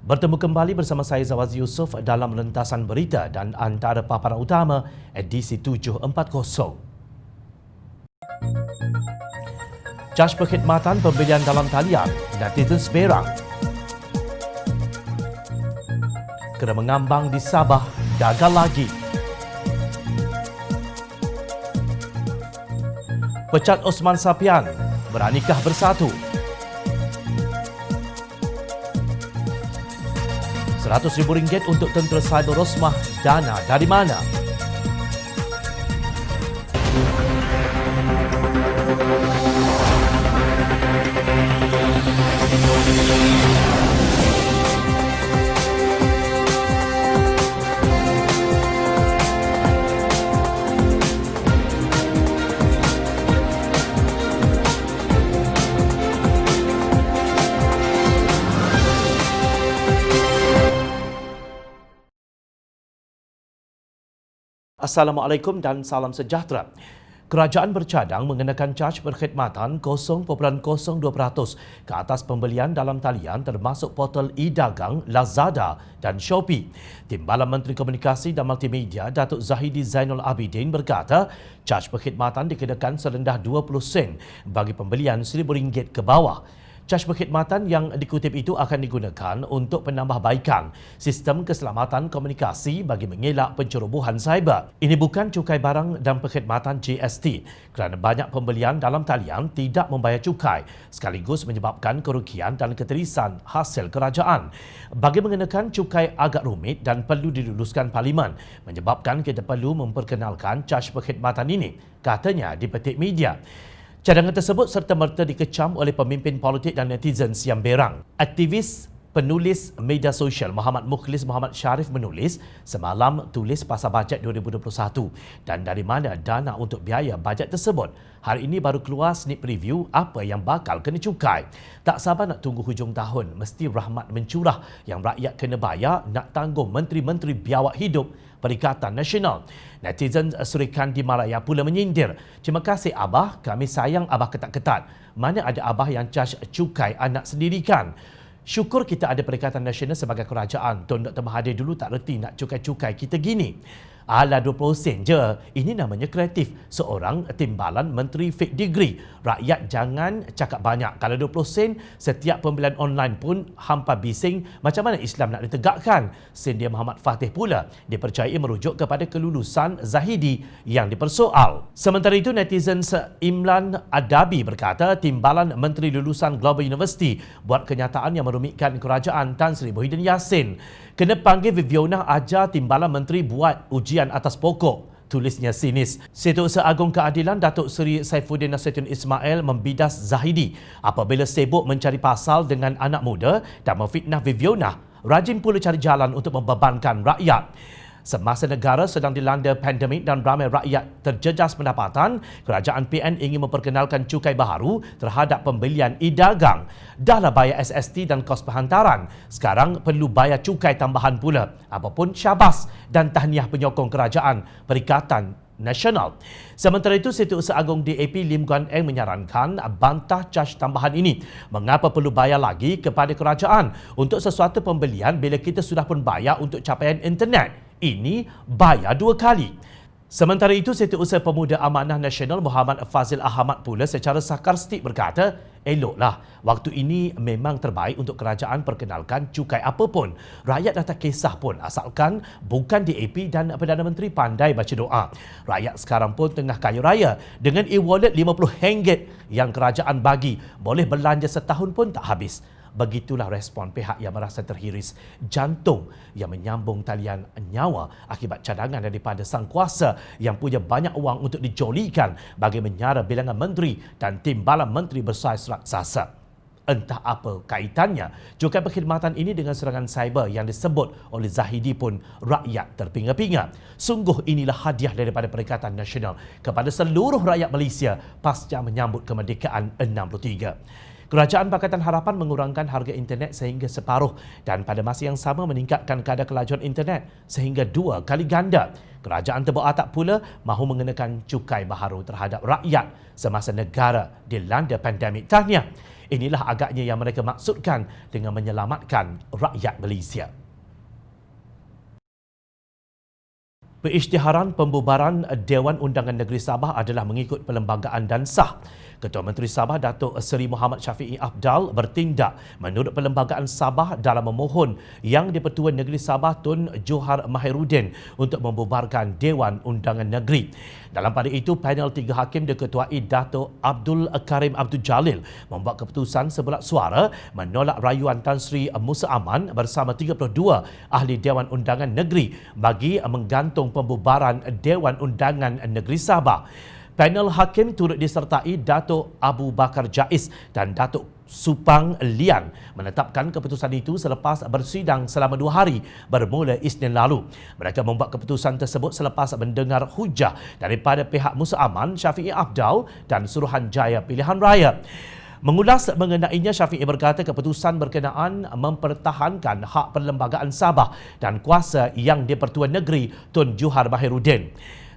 Bertemu kembali bersama saya Zawazi Yusof dalam rentasan berita dan antara paparan utama edisi 740. Caj perkhidmatan pembelian dalam talian, netizen berang. Kena mengambang di Sabah, gagal lagi. Pecat Osman Sapian, beranikah bersatu. 100 ribu ringgit untuk tentera cyber Rosmah, dana dari mana? Assalamualaikum dan salam sejahtera. Kerajaan bercadang mengenakan caj perkhidmatan 0.02% ke atas pembelian dalam talian termasuk portal e-dagang Lazada dan Shopee. Timbalan Menteri Komunikasi dan Multimedia Datuk Zahidi Zainul Abidin berkata, caj perkhidmatan dikenakan serendah 20 sen bagi pembelian RM1,000 ke bawah. Caj perkhidmatan yang dikutip itu akan digunakan untuk penambahbaikan sistem keselamatan komunikasi bagi mengelak pencerobohan cyber. Ini bukan cukai barang dan perkhidmatan GST kerana banyak pembelian dalam talian tidak membayar cukai sekaligus menyebabkan kerugian dan keterisan hasil kerajaan. Bagi mengenakan cukai agak rumit dan perlu diluluskan Parlimen menyebabkan kita perlu memperkenalkan caj perkhidmatan ini, katanya di petik media. Cadangan tersebut serta-merta dikecam oleh pemimpin politik dan netizen yang berang. Aktivis penulis media sosial Muhammad Mukhlis Muhammad Sharif menulis, semalam tulis pasal bajet 2021 dan dari mana dana untuk biaya bajet tersebut. Hari ini baru keluar sneak preview apa yang bakal kena cukai. Tak sabar nak tunggu hujung tahun, mesti rahmat mencurah yang rakyat kena bayar nak tanggung menteri-menteri biawak hidup Perikatan Nasional. Netizen Surikandi Malaya pula menyindir, terima kasih Abah, kami sayang Abah ketat-ketat. Mana ada Abah yang caj cukai anak sendiri kan? Syukur kita ada Perikatan Nasional sebagai kerajaan. Tuan Dr. Mahathir dulu tak reti nak cukai-cukai kita gini. Ala 20 sen je, ini namanya kreatif. Seorang timbalan menteri fake degree. Rakyat jangan cakap banyak. Kalau 20 sen, setiap pembelian online pun hampa bising. Macam mana Islam nak ditegakkan? Sindia Muhammad Fatih pula dipercayai merujuk kepada kelulusan Zahidi yang dipersoal. Sementara itu, netizen Imlan Adabi berkata, timbalan menteri lulusan Global University buat kenyataan yang merumitkan kerajaan Tan Sri Muhyiddin Yassin. Kena panggil Viviana ajar timbalan menteri buat ujian atas pokok, tulisnya sinis. Setiausaha Agung Keadilan Datuk Seri Saifuddin Nasiruddin Ismail membidas Zahidi apabila sibuk mencari pasal dengan anak muda dan memfitnah Viviana. Rajin pula cari jalan untuk membebankan rakyat. Semasa negara sedang dilanda pandemik dan ramai rakyat terjejas pendapatan, kerajaan PN ingin memperkenalkan cukai baharu terhadap pembelian e-dagang. Dahlah bayar SST dan kos perhantaran, sekarang perlu bayar cukai tambahan pula. Apapun syabas dan tahniah penyokong kerajaan Perikatan Nasional. Sementara itu, Setiausaha Agung DAP Lim Guan Eng menyarankan bantah caj tambahan ini. Mengapa perlu bayar lagi kepada kerajaan untuk sesuatu pembelian bila kita sudah pun bayar untuk capaian internet? Ini bayar 2 kali. Sementara itu, Setiausaha Pemuda Amanah Nasional Muhammad Fazil Ahmad pula secara sarkastik berkata, eloklah, waktu ini memang terbaik untuk kerajaan perkenalkan cukai apapun. Rakyat dah tak kisah pun asalkan bukan DAP dan Perdana Menteri pandai baca doa. Rakyat sekarang pun tengah kaya raya. Dengan e-wallet RM50 yang kerajaan bagi, boleh belanja setahun pun tak habis. Begitulah respon pihak yang merasa terhiris jantung yang menyambung talian nyawa akibat cadangan daripada sang kuasa yang punya banyak wang untuk dijolikan bagi menyara bilangan menteri dan timbalan menteri bersaiz raksasa. Entah apa kaitannya cukai perkhidmatan ini dengan serangan cyber yang disebut oleh Zahidi pun rakyat terpinga-pinga. Sungguh inilah hadiah daripada Perikatan Nasional kepada seluruh rakyat Malaysia pasca menyambut kemerdekaan 63. Kerajaan Pakatan Harapan mengurangkan harga internet sehingga separuh dan pada masa yang sama meningkatkan kadar kelajuan internet sehingga 2 kali ganda. Kerajaan Tebuk Atak pula mahu mengenakan cukai baharu terhadap rakyat semasa negara dilanda pandemik. Tahniah. Inilah agaknya yang mereka maksudkan dengan menyelamatkan rakyat Malaysia. Pengisytiharan pembubaran Dewan Undangan Negeri Sabah adalah mengikut perlembagaan dan sah. Ketua Menteri Sabah Datuk Seri Muhammad Syafiee Apdal bertindak menurut Perlembagaan Sabah dalam memohon Yang di-Pertua Negeri Sabah Tun Johar Mahiruddin untuk membubarkan Dewan Undangan Negeri. Dalam pada itu, panel 3 hakim diketuai Datuk Abdul Karim Abdul Jalil membuat keputusan sebulat suara menolak rayuan Tan Sri Musa Aman bersama 32 ahli Dewan Undangan Negeri bagi menggantung pembubaran Dewan Undangan Negeri Sabah. Panel hakim turut disertai Datuk Abu Bakar Jais dan Datuk Supang Lian menetapkan keputusan itu selepas bersidang selama 2 hari bermula Isnin lalu. Mereka membuat keputusan tersebut selepas mendengar hujah daripada pihak Musa Aman, Syafiee Apdal dan Suruhanjaya Pilihan Raya. Mengulas mengenainya, Syafiee berkata keputusan berkenaan mempertahankan hak perlembagaan Sabah dan kuasa Yang di-Pertua Negeri Tun Johar Mahiruddin.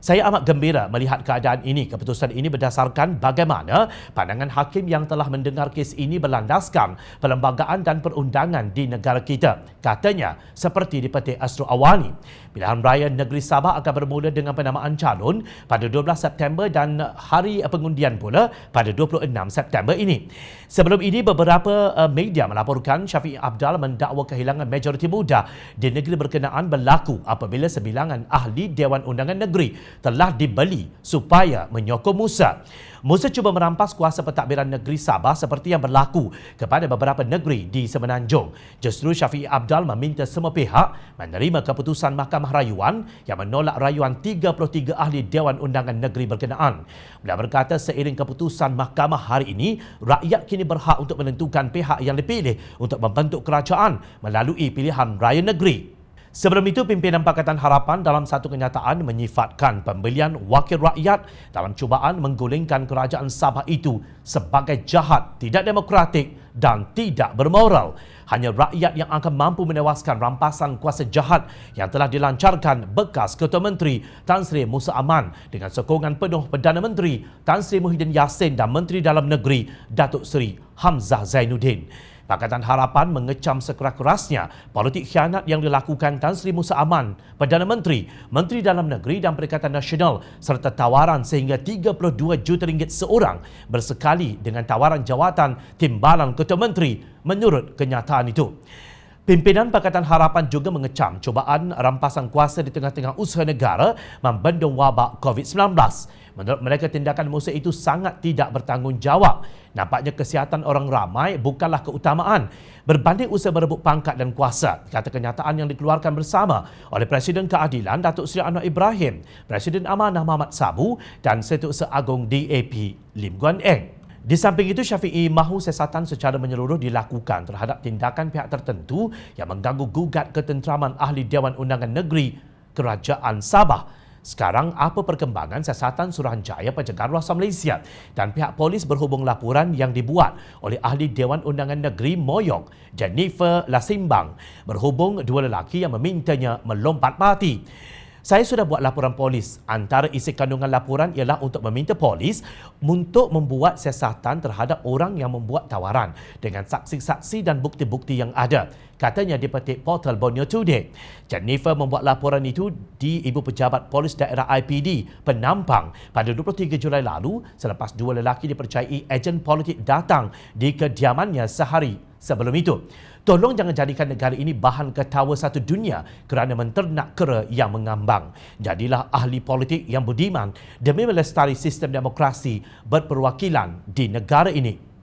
Saya amat gembira melihat keadaan ini. Keputusan ini berdasarkan bagaimana pandangan hakim yang telah mendengar kes ini berlandaskan perlembagaan dan perundangan di negara kita. Katanya, seperti dipetik Astro Awani. Pilihan Raya Negeri Sabah akan bermula dengan penamaan calon pada 12 September dan hari pengundian pula pada 26 September ini. Sebelum ini, beberapa media melaporkan Syafiee Apdal mendakwa kehilangan majoriti muda di negeri berkenaan berlaku apabila sebilangan ahli Dewan Undangan Negeri telah dibeli supaya menyokong Musa. Musa cuba merampas kuasa pentadbiran negeri Sabah seperti yang berlaku kepada beberapa negeri di Semenanjung. Justru Syafiee Apdal meminta semua pihak menerima keputusan Mahkamah Rayuan yang menolak rayuan 33 ahli Dewan Undangan Negeri berkenaan. Beliau berkata seiring keputusan Mahkamah hari ini, rakyat kini berhak untuk menentukan pihak yang dipilih untuk membentuk kerajaan melalui pilihan raya negeri. Sebelum itu, pimpinan Pakatan Harapan dalam satu kenyataan menyifatkan pembelian wakil rakyat dalam cubaan menggulingkan kerajaan Sabah itu sebagai jahat, tidak demokratik dan tidak bermoral. Hanya rakyat yang akan mampu menewaskan rampasan kuasa jahat yang telah dilancarkan bekas Ketua Menteri Tan Sri Musa Aman dengan sokongan penuh Perdana Menteri Tan Sri Muhyiddin Yassin dan Menteri Dalam Negeri Datuk Seri Hamzah Zainuddin. Pakatan Harapan mengecam sekeras-kerasnya politik khianat yang dilakukan Tan Sri Musa Aman, Perdana Menteri, Menteri Dalam Negeri dan Perikatan Nasional serta tawaran sehingga 32 juta ringgit seorang bersekali dengan tawaran jawatan timbalan Ketua Menteri menurut kenyataan itu. Pimpinan Pakatan Harapan juga mengecam cubaan rampasan kuasa di tengah-tengah usaha negara membendung wabak COVID-19. Menurut mereka, tindakan Musa itu sangat tidak bertanggungjawab. Nampaknya kesihatan orang ramai bukanlah keutamaan berbanding usaha merebut pangkat dan kuasa, kata kenyataan yang dikeluarkan bersama oleh Presiden Keadilan Datuk Seri Anwar Ibrahim, Presiden Amanah Muhammad Sabu dan Setiausaha Agong DAP Lim Guan Eng. Di samping itu, Syafiee mahu siasatan secara menyeluruh dilakukan terhadap tindakan pihak tertentu yang mengganggu gugat ketenteraman ahli Dewan Undangan Negeri Kerajaan Sabah. Sekarang, apa perkembangan siasatan Suruhanjaya Pencegahan Rasuah Malaysia dan pihak polis berhubung laporan yang dibuat oleh ahli Dewan Undangan Negeri Moyong, Jennifer Lasimbang, berhubung dua lelaki yang memintanya melompat parti. Saya sudah buat laporan polis. Antara isi kandungan laporan ialah untuk meminta polis untuk membuat siasatan terhadap orang yang membuat tawaran dengan saksi-saksi dan bukti-bukti yang ada, katanya dipetik portal Borneo Today. Jennifer membuat laporan itu di Ibu Pejabat Polis Daerah IPD Penampang pada 23 Julai lalu selepas dua lelaki dipercayai ejen politik datang di kediamannya sehari sebelum itu. Tolong jangan jadikan negara ini bahan ketawa satu dunia kerana menternak kera yang mengambang. Jadilah ahli politik yang budiman demi melestari sistem demokrasi berperwakilan di negara ini.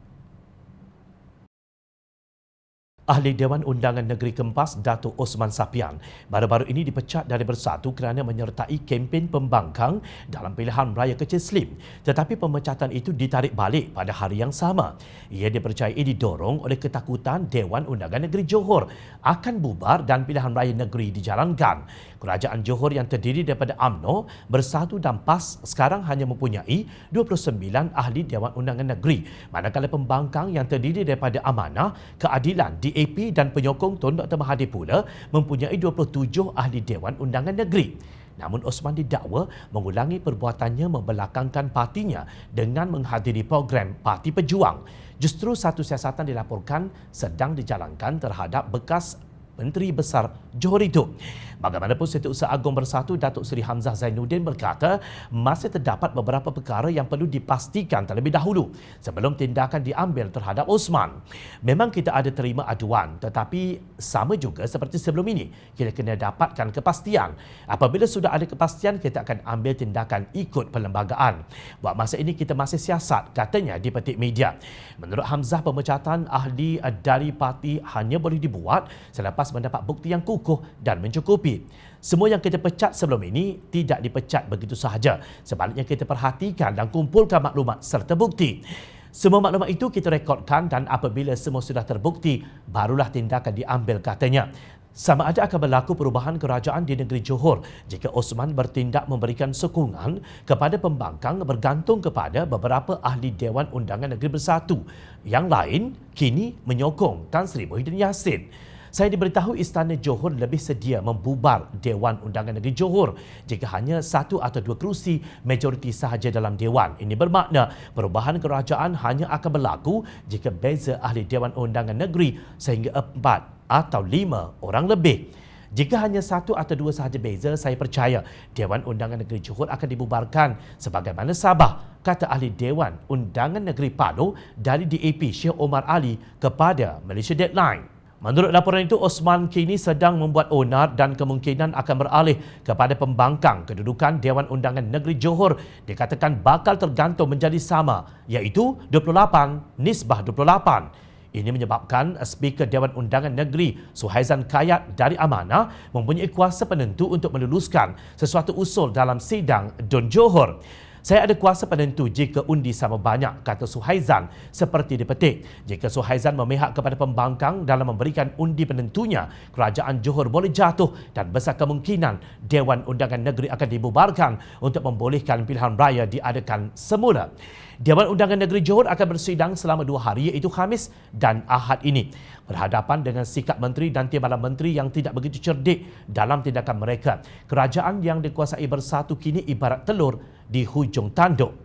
Ahli Dewan Undangan Negeri Kempas Datuk Osman Sapian baru-baru ini dipecat dari Bersatu kerana menyertai kempen pembangkang dalam pilihan raya Kecil Slim. Tetapi pemecatan itu ditarik balik pada hari yang sama. Ia dipercayai didorong oleh ketakutan Dewan Undangan Negeri Johor akan bubar dan pilihan raya negeri dijalankan. Kerajaan Johor yang terdiri daripada UMNO, Bersatu dan PAS sekarang hanya mempunyai 29 ahli Dewan Undangan Negeri, manakala pembangkang yang terdiri daripada Amanah, Keadilan, DAP dan penyokong Tun Dr. Mahathir pula mempunyai 27 ahli Dewan Undangan Negeri. Namun Osman didakwa mengulangi perbuatannya membelakangkan partinya dengan menghadiri program Parti Pejuang. Justru satu siasatan dilaporkan sedang dijalankan terhadap bekas Menteri Besar Johor itu. Bagaimanapun, Setiausaha Agong Bersatu Datuk Seri Hamzah Zainuddin berkata masih terdapat beberapa perkara yang perlu dipastikan terlebih dahulu sebelum tindakan diambil terhadap Osman. Memang kita ada terima aduan, tetapi sama juga seperti sebelum ini, kita kena dapatkan kepastian. Apabila sudah ada kepastian, kita akan ambil tindakan ikut perlembagaan. Buat masa ini kita masih siasat, katanya di petik media. Menurut Hamzah, pemecatan ahli dari parti hanya boleh dibuat selepas mendapat bukti yang kukuh dan mencukupi. Semua yang kita pecat sebelum ini tidak dipecat begitu sahaja. Sebaliknya kita perhatikan dan kumpulkan maklumat serta bukti. Semua maklumat itu kita rekodkan dan apabila semua sudah terbukti, barulah tindakan diambil, katanya. Sama ada akan berlaku perubahan kerajaan di negeri Johor jika Osman bertindak memberikan sokongan kepada pembangkang bergantung kepada beberapa ahli Dewan Undangan Negeri Bersatu. Yang lain kini menyokong Tan Sri Muhyiddin Yassin. Saya diberitahu Istana Johor lebih sedia membubar Dewan Undangan Negeri Johor jika hanya 1 atau 2 kerusi majoriti sahaja dalam Dewan. Ini bermakna perubahan kerajaan hanya akan berlaku jika beza ahli Dewan Undangan Negeri sehingga 4 atau 5 orang lebih. Jika hanya 1 atau 2 sahaja beza, saya percaya Dewan Undangan Negeri Johor akan dibubarkan sebagaimana Sabah, kata ahli Dewan Undangan Negeri Pado dari DAP Syekh Omar Ali kepada Malaysia Deadline. Menurut laporan itu, Osman kini sedang membuat onar dan kemungkinan akan beralih kepada pembangkang kedudukan Dewan Undangan Negeri Johor dikatakan bakal tergantung menjadi sama, iaitu 28 nisbah 28. Ini menyebabkan Speaker Dewan Undangan Negeri Suhaizan Kayat dari Amanah mempunyai kuasa penentu untuk meluluskan sesuatu usul dalam sidang Dun Johor. Saya ada kuasa penentu jika undi sama banyak, kata Suhaizan seperti dipetik. Jika Suhaizan memihak kepada pembangkang dalam memberikan undi penentunya, kerajaan Johor boleh jatuh dan besar kemungkinan Dewan Undangan Negeri akan dibubarkan untuk membolehkan pilihan raya diadakan semula. Dewan Undangan Negeri Johor akan bersidang selama 2 hari, iaitu Khamis dan Ahad ini, berhadapan dengan sikap menteri dan timbalan menteri yang tidak begitu cerdik dalam tindakan mereka. Kerajaan yang dikuasai Bersatu kini ibarat telur di hujung tanduk.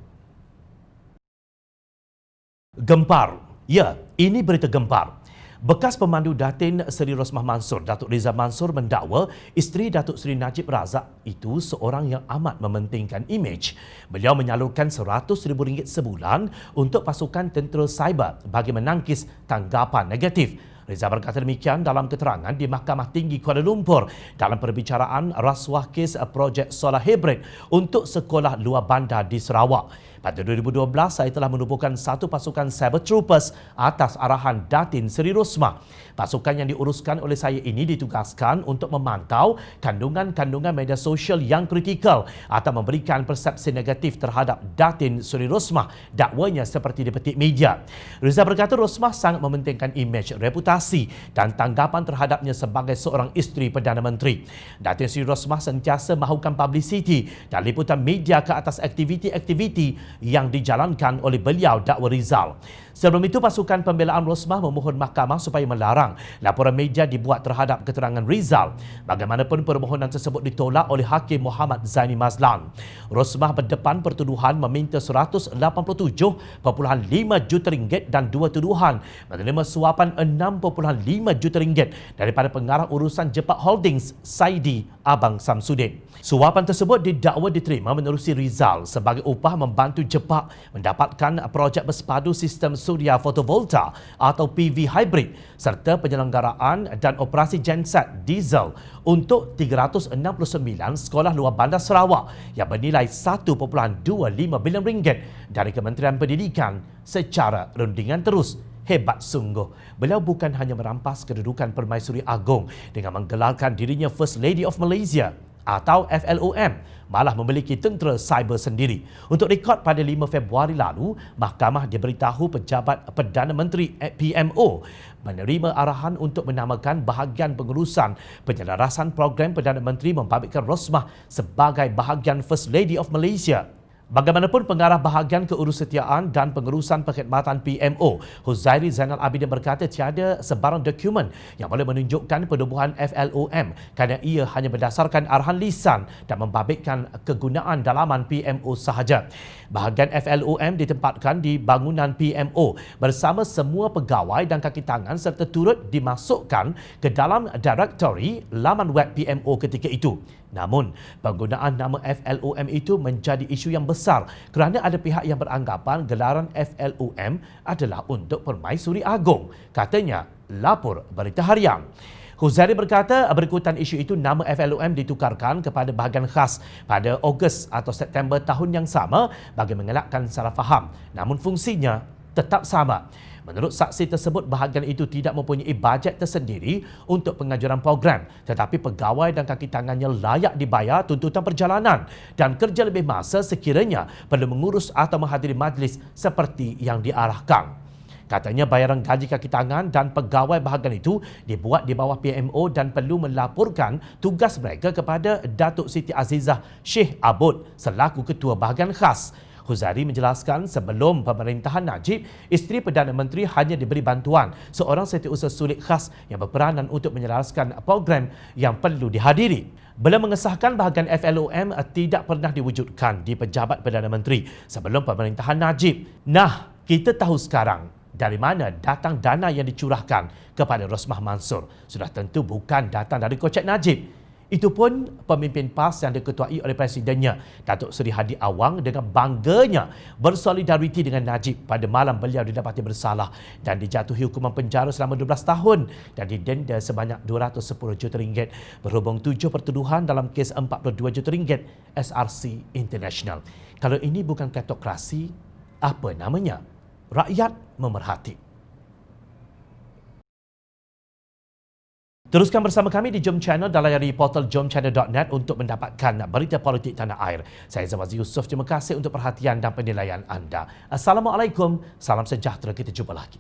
Gempar. Ya, ini berita gempar. Bekas pemandu Datin Seri Rosmah Mansor, Datuk Rizal Mansor, mendakwa isteri Datuk Seri Najib Razak itu seorang yang amat mementingkan imej. Beliau menyalurkan RM100,000 sebulan untuk pasukan tentera cyber bagi menangkis tanggapan negatif. Rizal berkata demikian dalam keterangan di Mahkamah Tinggi Kuala Lumpur dalam perbicaraan rasuah kes projek solar hibrid untuk sekolah luar bandar di Sarawak. Pada 2012, saya telah menubuhkan satu pasukan Cyber Troopers atas arahan Datin Seri Rosmah. Pasukan yang diuruskan oleh saya ini ditugaskan untuk memantau kandungan-kandungan media sosial yang kritikal atau memberikan persepsi negatif terhadap Datin Seri Rosmah, dakwanya seperti dipetik media. Rizal berkata Rosmah sangat mementingkan imej, reputasi dan tanggapan terhadapnya sebagai seorang isteri Perdana Menteri. Datin Seri Rosmah sentiasa mahukan publicity dan liputan media ke atas aktiviti-aktiviti yang dijalankan oleh beliau, dakwa Rizal. Sebelum itu, pasukan pembelaan Rosmah memohon mahkamah supaya melarang laporan media dibuat terhadap keterangan Rizal. Bagaimanapun, permohonan tersebut ditolak oleh Hakim Muhammad Zaini Mazlan. Rosmah berdepan pertuduhan meminta RM187.5 juta dan 2 tuduhan menerima suapan RM6.5 juta daripada pengarah urusan Jepak Holdings, Saidi Abang Samsudin. Suapan tersebut didakwa diterima menerusi Rizal sebagai upah membantu Jepak mendapatkan projek bersepadu sistem suria fotovolta atau PV hybrid serta penyelenggaraan dan operasi genset diesel untuk 369 sekolah luar bandar Sarawak yang bernilai RM1.25 bilion dari Kementerian Pendidikan secara rundingan terus. Hebat sungguh. Beliau bukan hanya merampas kedudukan Permaisuri Agong dengan menggelarkan dirinya First Lady of Malaysia atau FLOM, malah memiliki tentera cyber sendiri. Untuk rekod, pada 5 Februari lalu, mahkamah diberitahu pejabat Perdana Menteri PMO menerima arahan untuk menamakan bahagian pengurusan penyelarasan program Perdana Menteri membabitkan Rosmah sebagai bahagian First Lady of Malaysia. Bagaimanapun pengarah bahagian keurusetiaan dan pengurusan perkhidmatan PMO, Huzairi Zainal Abidin berkata tiada sebarang dokumen yang boleh menunjukkan penubuhan FLOM kerana ia hanya berdasarkan arahan lisan dan membabitkan kegunaan dalaman PMO sahaja. Bahagian FLOM ditempatkan di bangunan PMO bersama semua pegawai dan kaki tangan serta turut dimasukkan ke dalam directory laman web PMO ketika itu. Namun, penggunaan nama FLOM itu menjadi isu yang besar kerana ada pihak yang beranggapan gelaran FLOM adalah untuk Permaisuri Agong. Katanya, lapor Berita Harian. Huzairi berkata berikutan isu itu nama FLOM ditukarkan kepada bahagian khas pada Ogos atau September tahun yang sama bagi mengelakkan salah faham. Namun fungsinya tetap sama. Menurut saksi tersebut, bahagian itu tidak mempunyai bajet tersendiri untuk pengajuran program, tetapi pegawai dan kaki tangannya layak dibayar tuntutan perjalanan dan kerja lebih masa sekiranya perlu mengurus atau menghadiri majlis seperti yang diarahkan. Katanya bayaran gaji kaki tangan dan pegawai bahagian itu dibuat di bawah PMO dan perlu melaporkan tugas mereka kepada Datuk Siti Azizah Sheikh Abud selaku Ketua Bahagian Khas. Huzairi menjelaskan sebelum pemerintahan Najib, isteri Perdana Menteri hanya diberi bantuan seorang setiausaha sulit khas yang berperanan untuk menyelaraskan program yang perlu dihadiri. Beliau mengesahkan bahagian FLOM tidak pernah diwujudkan di pejabat Perdana Menteri sebelum pemerintahan Najib. Nah, kita tahu sekarang dari mana datang dana yang dicurahkan kepada Rosmah Mansur. Sudah tentu bukan datang dari kocek Najib. Itu pun pemimpin PAS yang diketuai oleh Presidennya, Datuk Seri Hadi Awang dengan bangganya bersolidariti dengan Najib pada malam beliau didapati bersalah dan dijatuhi hukuman penjara selama 12 tahun dan didenda sebanyak 210 juta ringgit berhubung 7 pertuduhan dalam kes 42 juta ringgit SRC International. Kalau ini bukan kleptokrasi, apa namanya? Rakyat memerhati. Teruskan bersama kami di Jom Channel dan layari portal jomchannel.net untuk mendapatkan berita politik tanah air. Saya Zawazi Yusof, terima kasih untuk perhatian dan penilaian anda. Assalamualaikum, salam sejahtera, kita jumpa lagi.